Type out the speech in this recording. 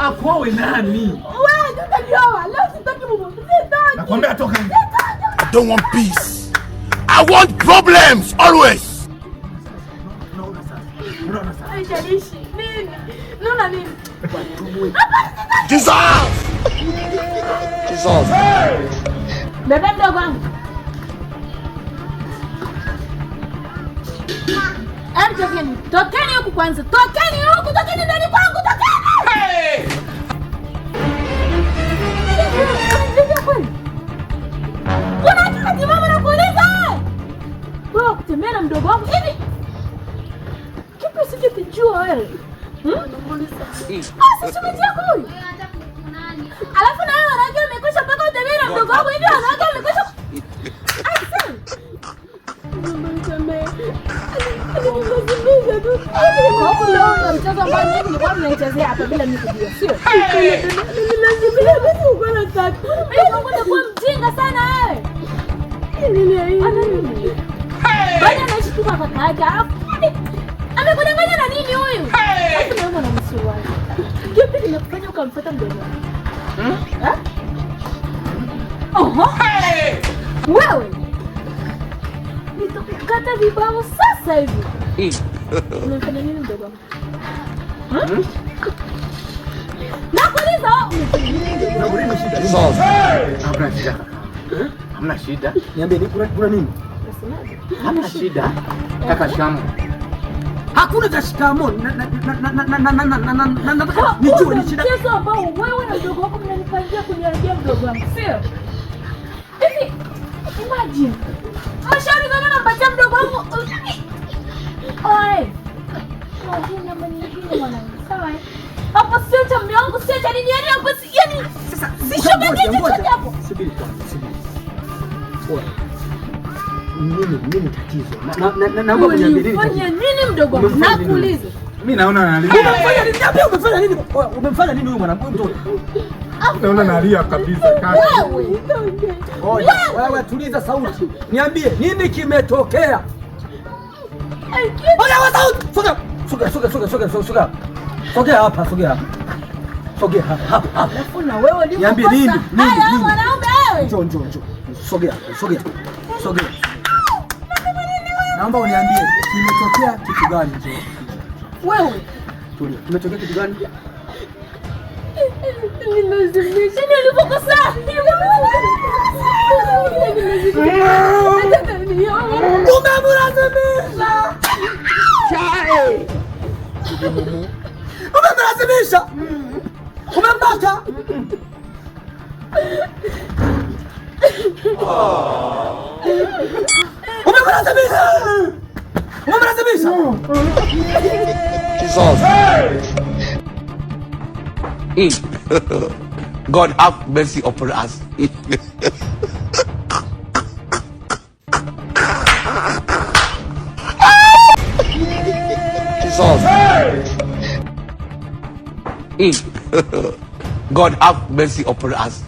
Akuoe nani? Wewe utanioa. Leo sitaki mume. Sitaki. Nakwambia toka nje. I don't want peace. I want problems always. Unaona sasa. Haijalishi nini? Unaona nini? Jesus! Jesus! Bebe mdogo wangu. Tokeni huku kwanza. Tokeni huku, tokeni ndani kwangu, tokeni. Hey! Kuna wakati mama nakuuliza. Wewe kutembea na mdogo wangu hivi. Kipi usijikijua wewe? Sasa yako huyu. Alafu na wewe unajua umekwisha mpaka utembea na mdogo wangu hivi, unajua umekwisha. Mchezo ambao nilikuwa ninachezea hapa bila mimi kujua, sio? Nilazimia basi uko na tatu. Mimi unakuwa mjinga sana wewe. Ana nini? Bwana anashtuka kaka yake. Amekudanganya na nini huyu? Hapo ndio mwana msiwani. Kipi kinakufanya ukamfuata mdogo wako? Oho. Wewe. Nitakukata vibao sasa hivi. Unafanya nini mdogo wangu? Nakuuliza Una shida? Hamna shida kaka. Hamna shida. Niambie kuna nini? Hamna shida. Kaka Shamu. Hakuna cha shikamo. Nataka nijue ni shida. Mchezo ambao wewe na mdogo wako mnanipangia kuniharibia mdogo wangu, sio? Hivi imagine. Mashauri kama nampatia mdogo wangu. Oe. Kwa namba nyingine mwanangu. Sawa? Hapo sio cha mume wangu, sio cha nini, yani hapo yani Sasa sishobeje chochote hapo. Subiri kwanza, subiri. Oe. Nini tatizo? Naomba uniambie nini tatizo. Fanya nini mdogo wangu? Nakuuliza. Mimi naona analia. Umefanya nini? Niambie umefanya nini? Umemfanya nini huyu mwanamke mtoto? Naona analia kabisa kaka. Wewe tuliza sauti. Niambie nini kimetokea? Oya sauti. Sogea. Sogea hapa. Sogea hapa. Alafu na wewe ndio. Niambie nini? Haya mwanaume wewe. Njoo. Sogea. Naomba uniambie kimetokea kitu gani njoo. Wewe. Tulia. Kimetokea kitu gani? Nilazimisha nilipokosa. Umemlazimisha. Umembaka. Umemlazimisha. Jesus. God have mercy upon us. Jesus. God have mercy upon us.